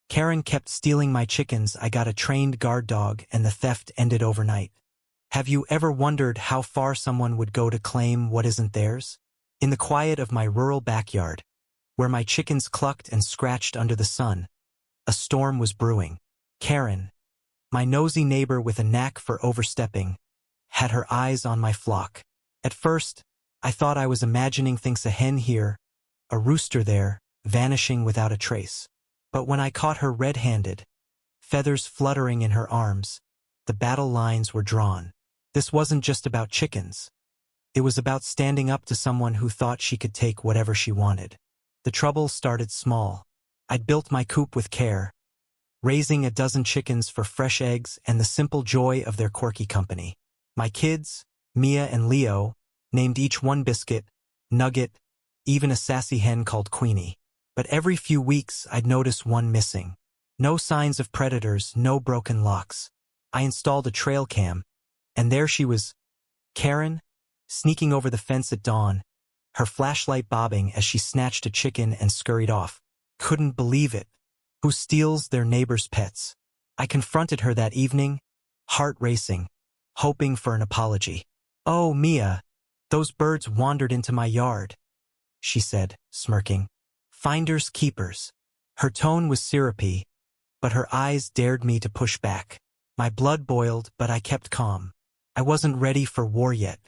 Karen kept stealing my chickens. I got a trained guard dog and the theft ended overnight. Have you ever wondered how far someone would go to claim what isn't theirs? In the quiet of my rural backyard, where my chickens clucked and scratched under the sun, a storm was brewing. Karen, my nosy neighbor with a knack for overstepping, had her eyes on my flock. At first, I thought I was imagining things: a hen here, a rooster there, vanishing without a trace. But when I caught her red-handed, feathers fluttering in her arms, the battle lines were drawn. This wasn't just about chickens. It was about standing up to someone who thought she could take whatever she wanted. The trouble started small. I'd built my coop with care, raising a dozen chickens for fresh eggs and the simple joy of their quirky company. My kids, Mia and Leo, named each one Biscuit, Nugget, even a sassy hen called Queenie. But every few weeks I'd notice one missing. No signs of predators, no broken locks. I installed a trail cam, and there she was, Karen, sneaking over the fence at dawn, her flashlight bobbing as she snatched a chicken and scurried off. Couldn't believe it. Who steals their neighbor's pets? I confronted her that evening, heart racing, hoping for an apology. "Oh, Mia, those birds wandered into my yard," she said, smirking. "Finders keepers." Her tone was syrupy, but her eyes dared me to push back. My blood boiled, but I kept calm. I wasn't ready for war yet.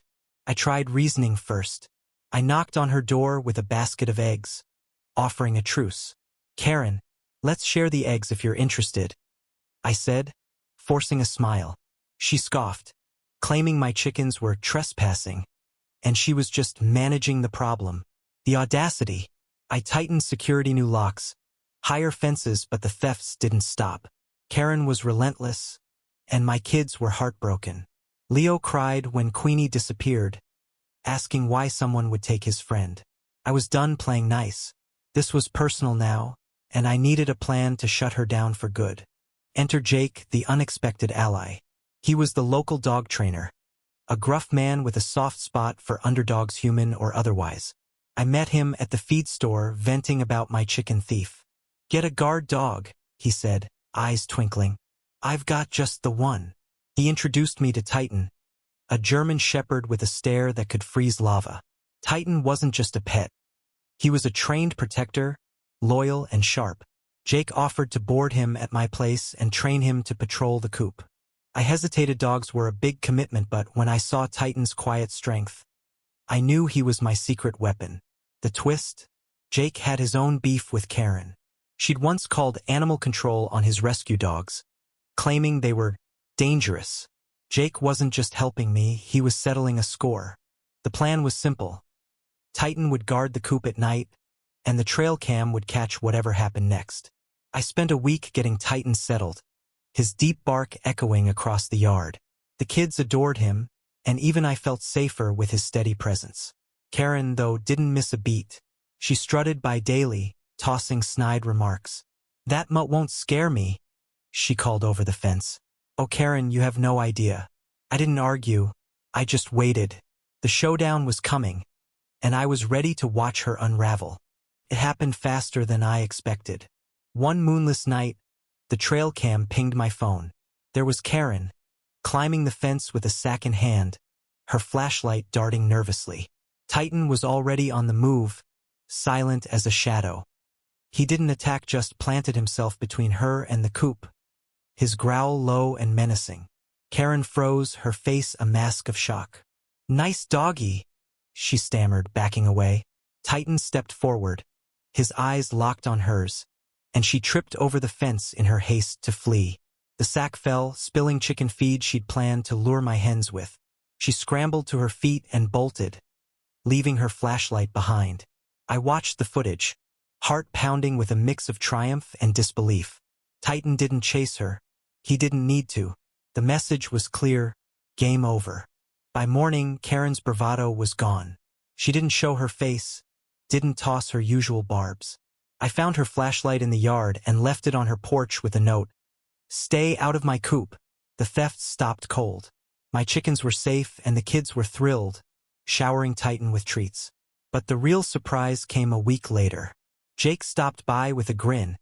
I tried reasoning first. I knocked on her door with a basket of eggs, offering a truce. "Karen, let's share the eggs if you're interested," I said, forcing a smile. She scoffed, claiming my chickens were trespassing, and she was just managing the problem. The audacity! I tightened security new locks, higher fences, but the thefts didn't stop. Karen was relentless, and my kids were heartbroken. Leo cried when Queenie disappeared, asking why someone would take his friend. I was done playing nice. This was personal now, and I needed a plan to shut her down for good. Enter Jake, the unexpected ally. He was the local dog trainer, a gruff man with a soft spot for underdogs, human or otherwise. I met him at the feed store venting about my chicken thief. "Get a guard dog," he said, eyes twinkling. "I've got just the one." He introduced me to Titan, a German shepherd with a stare that could freeze lava. Titan wasn't just a pet. He was a trained protector, loyal and sharp. Jake offered to board him at my place and train him to patrol the coop. I hesitated. Dogs were a big commitment, but when I saw Titan's quiet strength, I knew he was my secret weapon. The twist? Jake had his own beef with Karen. She'd once called animal control on his rescue dogs, claiming they were dangerous. Jake wasn't just helping me, he was settling a score. The plan was simple. Titan would guard the coop at night, and the trail cam would catch whatever happened next. I spent a week getting Titan settled, his deep bark echoing across the yard. The kids adored him, and even I felt safer with his steady presence. Karen, though, didn't miss a beat. She strutted by daily, tossing snide remarks. "That mutt won't scare me," she called over the fence. "Oh, Karen, you have no idea." I didn't argue. I just waited. The showdown was coming, and I was ready to watch her unravel. It happened faster than I expected. One moonless night, the trail cam pinged my phone. There was Karen, climbing the fence with a sack in hand, her flashlight darting nervously. Titan was already on the move, silent as a shadow. He didn't attack, just planted himself between her and the coop, his growl low and menacing. Karen froze, her face a mask of shock. "Nice doggy," she stammered, backing away. Titan stepped forward, his eyes locked on hers, and she tripped over the fence in her haste to flee. The sack fell, spilling chicken feed she'd planned to lure my hens with. She scrambled to her feet and bolted, leaving her flashlight behind. I watched the footage, heart pounding with a mix of triumph and disbelief. Titan didn't chase her. He didn't need to. The message was clear: game over. By morning, Karen's bravado was gone. She didn't show her face, didn't toss her usual barbs. I found her flashlight in the yard and left it on her porch with a note: "Stay out of my coop." The thefts stopped cold. My chickens were safe and the kids were thrilled, showering Titan with treats. But the real surprise came a week later. Jake stopped by with a grin,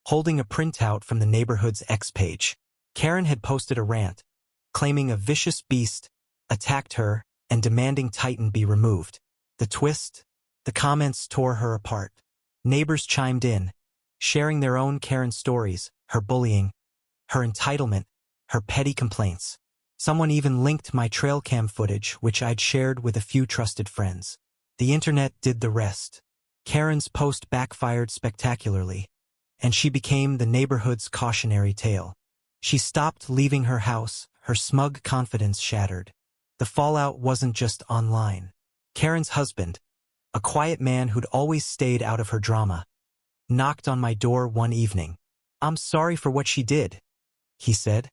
holding a printout from the neighborhood's X page. Karen had posted a rant, claiming a vicious beast attacked her and demanding Titan be removed. The twist? The comments tore her apart. Neighbors chimed in, sharing their own Karen stories, her bullying, her entitlement, her petty complaints. Someone even linked my trail cam footage, which I'd shared with a few trusted friends. The internet did the rest. Karen's post backfired spectacularly, and she became the neighborhood's cautionary tale. She stopped leaving her house, her smug confidence shattered. The fallout wasn't just online. Karen's husband, a quiet man who'd always stayed out of her drama, knocked on my door one evening. "I'm sorry for what she did," he said,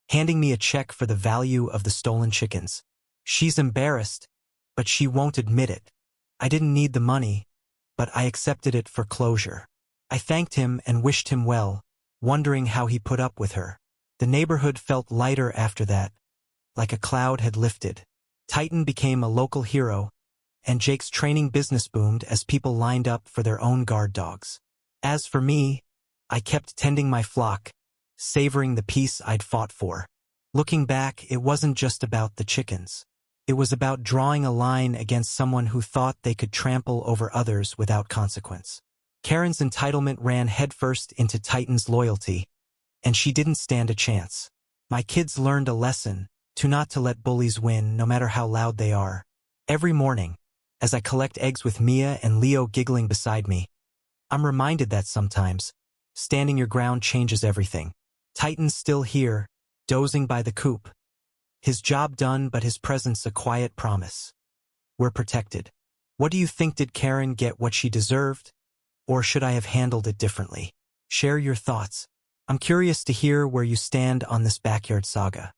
handing me a check for the value of the stolen chickens. "She's embarrassed, but she won't admit it. I didn't need the money, but I accepted it for closure." I thanked him and wished him well, wondering how he put up with her. The neighborhood felt lighter after that, like a cloud had lifted. Titan became a local hero, and Jake's training business boomed as people lined up for their own guard dogs. As for me, I kept tending my flock, savoring the peace I'd fought for. Looking back, it wasn't just about the chickens. It was about drawing a line against someone who thought they could trample over others without consequence. Karen's entitlement ran headfirst into Titan's loyalty, and she didn't stand a chance. My kids learned a lesson, not to let bullies win, no matter how loud they are. Every morning, as I collect eggs with Mia and Leo giggling beside me, I'm reminded that sometimes, standing your ground changes everything. Titan's still here, dozing by the coop. His job done, but his presence a quiet promise. We're protected. What do you think? Did Karen get what she deserved? Or should I have handled it differently? Share your thoughts. I'm curious to hear where you stand on this backyard saga.